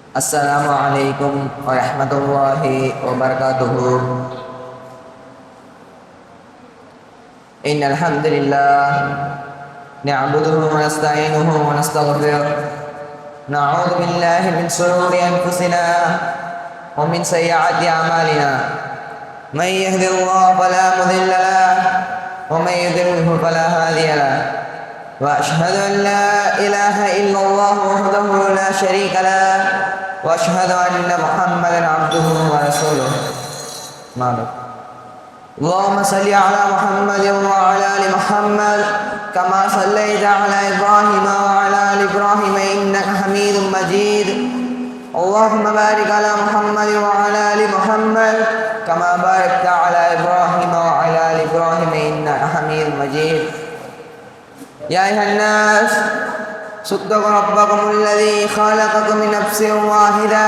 Assalamualaikum warahmatullahi wabarakatuh. Innal hamdalillah na'buduhu wa nasta'inuhu wa nastaghfiruh. Na'udzu billahi min shururi anfusina wa min sayyiati a'malina. May yahdihillahu fala mudilla lahu wa may yudlilhu fala hadiya lahu. Wa ashhadu an la ilaha illallah wahdahu la syarika lahu wa ashhadu anna Muhammadan abduhu wa rasuluh. Allahumma salli ala Muhammad wa ala ali Muhammad kama sallaita ala Ibrahim wa ala ali Ibrahim innaka Hamidum Majid. Allahumma barik ala Muhammad wa ala ali Muhammad kama barakta ala Ibrahim wa ala ali Ibrahim innaka Hamidum Majid. Ya ayuhan nas صدقوا ربكم الذي خلقكم من نفس واحدة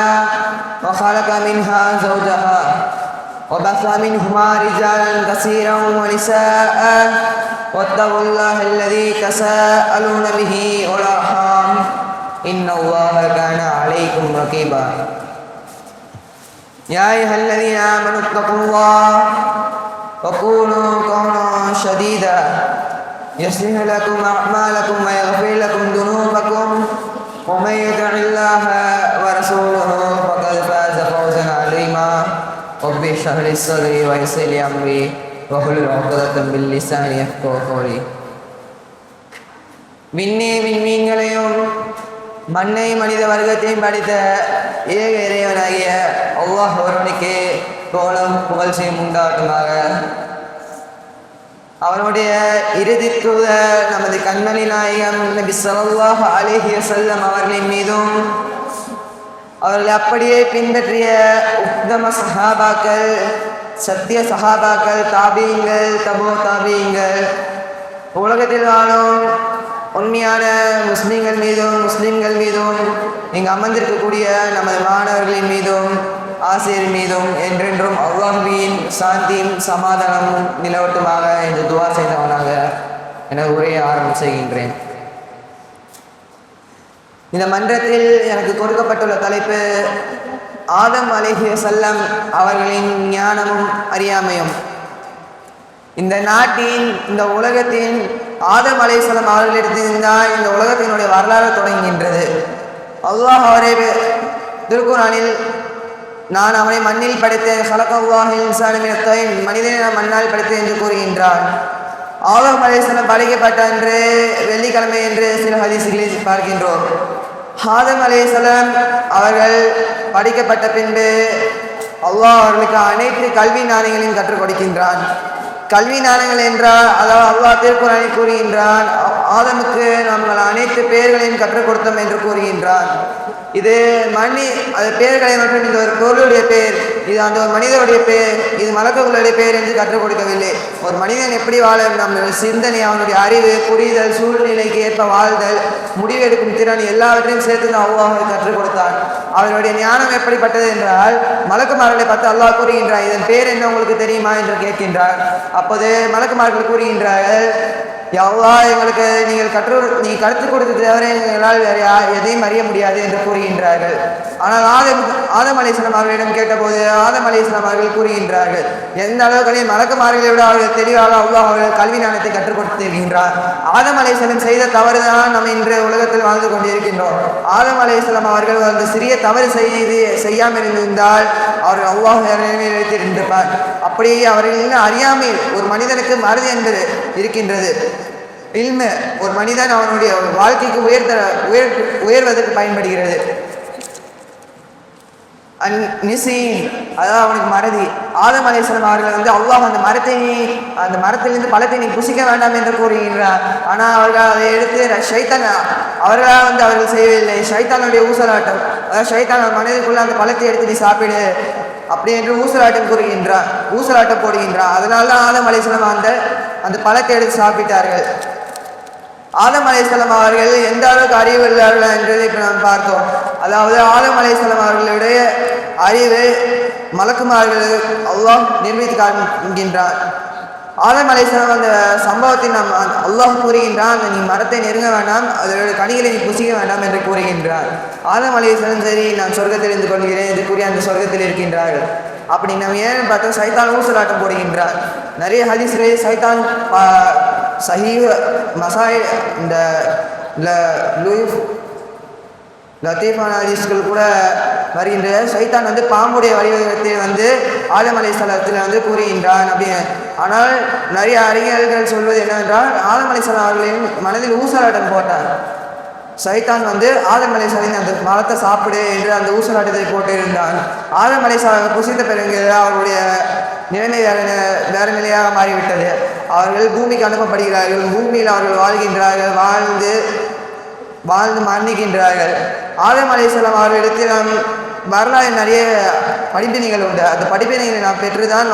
وخلق منها زوجها وبث منهما رجالا كثيرا ونساء واتقوا الله الذي تساءلون به والأرحام إن الله كان عليكم رقيبا. يا أيها الذين آمنوا اتقوا الله وقولوا قولا سديدا يصلح لكم أعمالكم ويغفر لكم ذنوبكم ومن يطع الله ورسوله فقد فاز فوزا عظيما. رب اشرح لي صدري ويسر لي أمري واحلل عقدة من لساني يفقهوا قولي. விண்ணே விண்மீன்களையும் மண்ணை மனித வர்க்கத்தையும் படைத்த ஏக இறைவனாகிய அல்லாஹ் ஒருவனுக்கே புகழும் புகழ்ச்சியும் உண்டாகட்டுமாக. அவனுடைய இறுதி தூதர் நமது கண்மணி நாயகம் நபி ஸல்லல்லாஹு அலைஹி வஸல்லம் அவர்களின் மீதும் அவர்களை அப்படியே பின்பற்றிய உத்தம சஹாபாக்கள், சத்திய சஹாபாக்கள், தாபீங்கள், தபோ தாபீங்கள், உலகத்தில் வாழும் உண்மையான முஸ்லிம்கள் மீதும் இங்கு அமர்ந்திருக்கக்கூடிய நமது மாணவர்களின் மீதும் ஆசிரியர் மீதும் என்றென்றும் அல்லாஹ்வின் சாந்தியும் சமாதானமும் நிலவட்டுமாக என்று துவா செய்தவனாக என உரையை ஆரம்பம் செய்கின்றேன். இந்த மன்றத்தில் எனக்கு கொடுக்கப்பட்டுள்ள தலைப்பு ஆதம் அலைஹி வஸல்லம் அவர்களின் ஞானமும் அறியாமையும். இந்த நாட்டின், இந்த உலகத்தின் ஆதம் அலைஹிஸ்ஸலாம் அவர்களிடத்தில்தான் இந்த உலகத்தினுடைய வரலாறு தொடங்குகின்றது. அல்லாஹ் அவரை திருக்குர்ஆனில் நான் அவனை மண்ணில் படைத்தேன், ஹலகல்லாஹுல் இன்சான மினத் தீன், மனிதனை நான் மண்ணால் படைத்தேன் என்று கூறுகின்றான். ஆதம் அலைஹிஸ்ஸலாம் படைக்கப்பட்ட அன்று வெள்ளிக்கிழமை என்று சில ஹதீஸ்களில் பார்க்கின்றோம். ஆதம் அலைஹிஸ்ஸலாம் அவர்கள் படைக்கப்பட்ட பின்பு அல்லாஹ் அவர்களுக்கு அனைத்து கல்வி ஞானங்களையும் கற்றுக் கொடுக்கின்றான். கல்வி ஞானங்கள் என்றால் அதாவது அல்லாஹ் திருக்குர்ஆனில் கூறுகின்றான், ஆதமுக்கு நாங்கள் அனைத்து பெயர்களையும் கற்றுக் கொடுத்தோம் என்று கூறுகின்றான். இது அது பெயர்களை மற்றும் இது ஒரு பொருளுடைய பெயர், இது அந்த ஒரு மனிதனுடைய பெயர், இது மலக்குகளுடைய பெயர் என்று கற்றுக் கொடுக்கவில்லை. ஒரு மனிதன் எப்படி வாழ, நம்முடைய சிந்தனை, அவனுடைய அறிவு, புரிதல், சூழ்நிலைக்கு ஏற்ப வாழ்தல், முடிவெடுக்கும் திறன் எல்லாவற்றையும் சேர்த்து அல்லாஹ் கற்றுக் கொடுத்தான். அவருடைய ஞானம் எப்படிப்பட்டது என்றால், மலக்குமார்களை பார்த்து அல்லாஹ் கூறுகின்றார், இதன் பேர் என்ன உங்களுக்கு தெரியுமா என்று கேட்கின்றார். அப்போது மலக்குமார்கள் கூறுகின்றார்கள், அல்லாஹ் எங்களுக்கு நீங்கள் கற்றுக் கொடுத்தது தவிர எங்களால் வேறு எதையும் அறிய முடியாது என்று கூறுகின்றார்கள். ஆனால் ஆதம் அலைஹிஸ்ஸலாம் அவர்களிடம் கேட்டபோது ஆதம் அலைஹிஸ்ஸலாம் அவர்கள் கூறுகின்றார்கள், எந்த அளவுக்கு மலக்குமார்களை விட அவர்கள் தெளிவாக அல்லாஹ் அவர்கள் கல்வி ஞானத்தை கற்றுக் கொடுத்திருக்கின்றார். ஆதம் அலைஹிஸ்ஸலாம் செய்த தவறுதான் நம்ம இன்று உலகத்தில் வாழ்ந்து கொண்டிருக்கின்றோம். ஆதம் அலைஹிஸ்ஸலாம் அவர்கள் அந்த சிறிய தவறு செய்யாமல் இருந்திருந்தால் அவர்கள் அல்லாஹ் வைத்திருந்திருப்பார். அப்படி அவர்களின் அறியாமை ஒரு மனிதனுக்கு மறதி என்பது இருக்கின்றது. இல்மு ஒரு மனிதன் அவனுடைய வாழ்க்கைக்கு உயர்வதற்கு பயன்படுகிறது. அதாவது அவனுக்கு மறதி. ஆதம் அலைஹிஸ்ஸலாம் அவர்கள் அல்லாஹ் அந்த மரத்திலிருந்து பழத்தை நீ புசிக்க வேண்டாம் என்று கூறுகின்றார். ஆனால் அவர்கள் அதை எடுத்து ஷைத்தான் அவர்கள் செய்யவில்லை. ஷைத்தானுடைய ஊசலாட்டம், அதாவது ஷைத்தான் மனிதனுக்குள்ள அந்த பழத்தை எடுத்து நீ சாப்பிடு அப்படி என்று ஊசலாட்டம் போடுகின்றான். அதனால தான் ஆதம் அலைஹிஸ்ஸலாம் அந்த பழத்தை எடுத்து சாப்பிட்டார்கள். ஆதம் அலைஹிஸ்ஸலாம் அவர்கள் எந்த அளவுக்கு அறிவு உள்ளார்கள் என்றதை இப்போ நாம் பார்த்தோம். அதாவது ஆதம் அலைஹிஸ்ஸலாம் அவர்களுடைய அறிவு மலக்குமார்கள் அல்லாஹ் நிர்மித்து காண்கின்றார். ஆதம் அலைஹிஸ்ஸலாம் அந்த சம்பவத்தில் நாம் அல்லாஹ் கூறுகின்றான், நீ மரத்தை நெருங்க வேண்டாம், அதோட கனிகளை நீ புசிக்க வேண்டாம் என்று கூறுகின்றார். ஆதம் அலைஹிஸ்ஸலாம் சரி நான் சொர்க்கத்தில் இருந்து கொள்கிறேன் என்று கூறி அந்த சொர்க்கத்தில் இருக்கின்றார்கள். அப்படி நம்ம ஏன்னு பார்த்தா சைத்தான் ஊசலாட்டம் போடுகின்றார். நிறைய ஹதீஸ்களே சைத்தான் சஹீஹ் மசாய் இந்த லத்தீஃபான ஹதீஸ்கள் கூட வருகின்ற சைத்தான் பாம்புடைய வடிவத்தை ஆதம் அலைஹிஸ்ஸலாத்தில் கூறுகின்றான் அப்படின்னு. ஆனால் நிறைய அறிஞர்கள் சொல்வது என்னவென்றால் ஆதம் அலைஹிஸ்ஸலாம் அவர்களின் மனதில் ஊசலாட்டம் போட்டார். சைத்தான் ஆதம் அலைஹிஸ்ஸலாமின் அந்த மரத்தை சாப்பிடு என்று அந்த ஊசலாட்டத்தை போட்டிருந்தான். ஆதம் அலைஹிஸ்ஸலாம் புசித்த பிறகு அவர்களுடைய நிலைமை வேற நிலையாக மாறிவிட்டது. அவர்கள் பூமிக்கு அனுப்பப்படுகிறார்கள். பூமியில் அவர்கள் வாழ்கின்றார்கள், வாழ்ந்து மரணிக்கின்றார்கள். ஆதம் அலைஹிஸ்ஸலாம் அவர்களிடத்தில் நாம் வரலாறு நிறைய படிப்பினைகள் உண்டு. அந்த படிப்பினைகளை நாம் பெற்றுதான்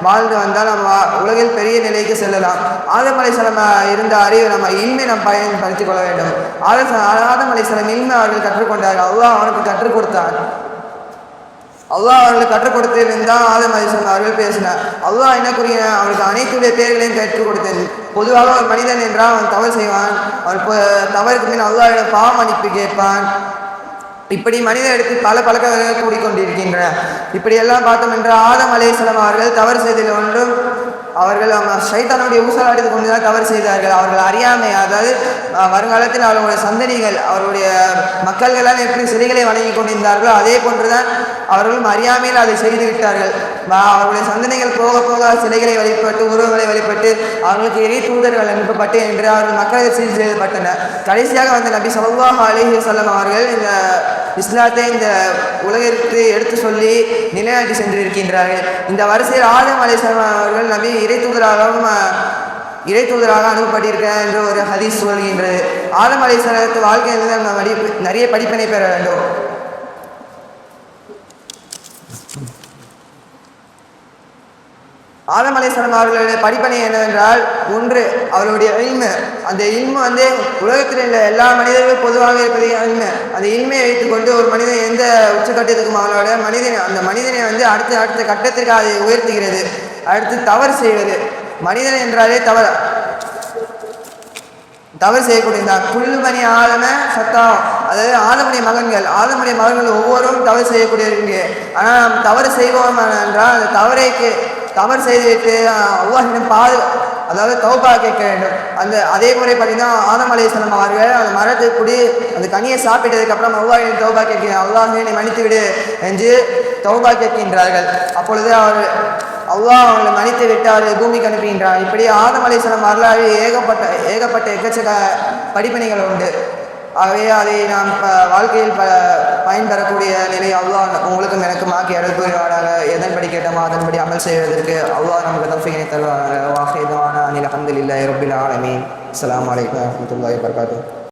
வாழ்ந்து வந்தால் நம்ம உலகில் பெரிய நிலைக்கு செல்லலாம். ஆதம் அலைஹிஸ்ஸலாம் இருந்த அறிவை நம்ம இல்மை நாம் பயன்படுத்திக் கொள்ள வேண்டும். ஆதம் அலைஹிஸ்ஸலாம் இல்மை அவர்கள் கற்றுக்கொண்டார்கள். அல்லாஹ் அவனுக்கு கற்றுக் கொடுத்தான். அல்லாஹ் அவர்களுக்கு கற்றுக் கொடுத்திருந்தால் ஆதம் அலைஹிஸ்ஸலாம் அவர்கள் பேசினார். அல்லாஹ் என்ன கூறுகிறான், அவனுக்கு அனைத்துடைய பெயர்களையும் கற்றுக் கொடுத்தேன். பொதுவாக ஒரு மனிதன் என்றால் அவன் தவறு செய்வான். அவன் தவறுக்கு பின் அல்லாஹ்விடம் பாவ மன்னிப்பு கேட்பான். இப்படி மனிதனிடத்தில் பல பழக்கங்கள் கூடிக்கொண்டிருக்கின்றன. இப்படியெல்லாம் பார்த்தோம் என்றால் ஆதம் அலைஹிஸ்ஸலாம் அவர்கள் தவறு செய்ததில் ஒன்றும் அவர்கள் சைத்தானுடைய ஊசலாட்டத்தை கொண்டுதான் தவறு செய்தார்கள். அவர்கள் அறியாமை, அதாவது வருங்காலத்தில் அவர்களுடைய சந்ததிகள் அவருடைய மக்கள்களால் எப்படி சிலைகளை வணங்கி கொண்டிருந்தார்களோ அதே போன்றுதான் அவர்களும் அறியாமையில் அதை செய்து விட்டார்கள். அவருடைய சந்ததிகள் போக போக சிலைகளை வழிபட்டு உருவங்களை வழிபட்டு அவர்களுக்கு இறை தூதர்கள் அனுப்பப்பட்டு என்று அவர்கள் மக்களை சீர் செய்யப்பட்டனர். கடைசியாக நபி ஸல்லல்லாஹு அலைஹி வஸல்லம் அவர்கள் இந்த இஸ்லாத்தை இந்த உலகிற்கு எடுத்து சொல்லி நிலைநாட்டி சென்றிருக்கின்றார்கள். இந்த வரிசையில் ஆதம் அலைஹிஸ்ஸலாம் அவர்கள் நபி இறைத்தூதராக அனுப்பப்பட்டிருக்க என்று ஒரு ஹதீஸ் சொல்கின்றது. ஆதம் அலைஹிஸ்ஸலாத்து வாழ்க்கையில் நம்ம நிறைய படிப்பினை பெற வேண்டும். ஆதம் அலைஹிஸ்ஸலாம் அவர்களுடைய படிப்பனை என்னவென்றால், ஒன்று அவர்களுடைய இல்மு. அந்த இல்மு உலகத்தில் உள்ள எல்லா மனிதர்களும் பொதுவாக இருப்பது இல்மு. அந்த இல்மையை வைத்துக்கொண்டு ஒரு மனிதன் எந்த உச்சக்கட்டத்துக்கும் அவனோட அந்த மனிதனை அடுத்த கட்டத்திற்கு அதை உயர்த்துகிறது. அடுத்து தவறு செய்வது. மனிதன் என்றாலே தவறு செய்யக்கூடியதான். குள்ளு மணி ஆதம சத்தம், அதாவது ஆதமுடைய மகன்கள் ஒவ்வொருவரும் தவறு செய்யக்கூடியவங்க. ஆனால் நாம் தவறு செய்வோம் என்றால் அந்த தவறு செய்துவிட்டு அல்லாஹ்விடம் அதாவது தௌபா கேட்க வேண்டும். அதே முறை பார்த்தீங்கன்னா ஆதம் அலைஹிஸ்ஸலாம் அவர்கள் அந்த மரத்தை கூடி அந்த கனியை சாப்பிட்டதுக்கப்புறம் அல்லாஹ்விடம் தௌபா கேட்கிறார். அல்லாஹ்வே என்னை மன்னித்து விடு என்று தௌபா கேட்கின்றார்கள். அப்பொழுது அல்லாஹ் அவர்களை மன்னித்து விட்டு அவர்களை பூமிக்கு அனுப்புகின்றார். இப்படி ஆதம் அலைஹிஸ்ஸலாம் வரலாறு ஏகப்பட்ட எக்கச்சக்க படிப்பினைகள் உண்டு. ஆகவே அதை நாம் வாழ்க்கையில் பயன்பெறக்கூடிய நிலை அல்லாஹ் உங்களுக்கும் எனக்கும் ஆக்கி அருள் புரிவாராக. எதன்படி கேட்டோமோ அதன்படி அமல் செய்வதற்கு அல்லாஹ் நமக்கு தௌஃபீகை தருவாராக. வாஹிதானா அனில் அல்ஹம்துலில்லாஹி ரப்பில் ஆலமீன். அஸ்ஸலாமு அலைக்கும் வரஹ்மத்துல்லாஹி வபரகாத்துஹு.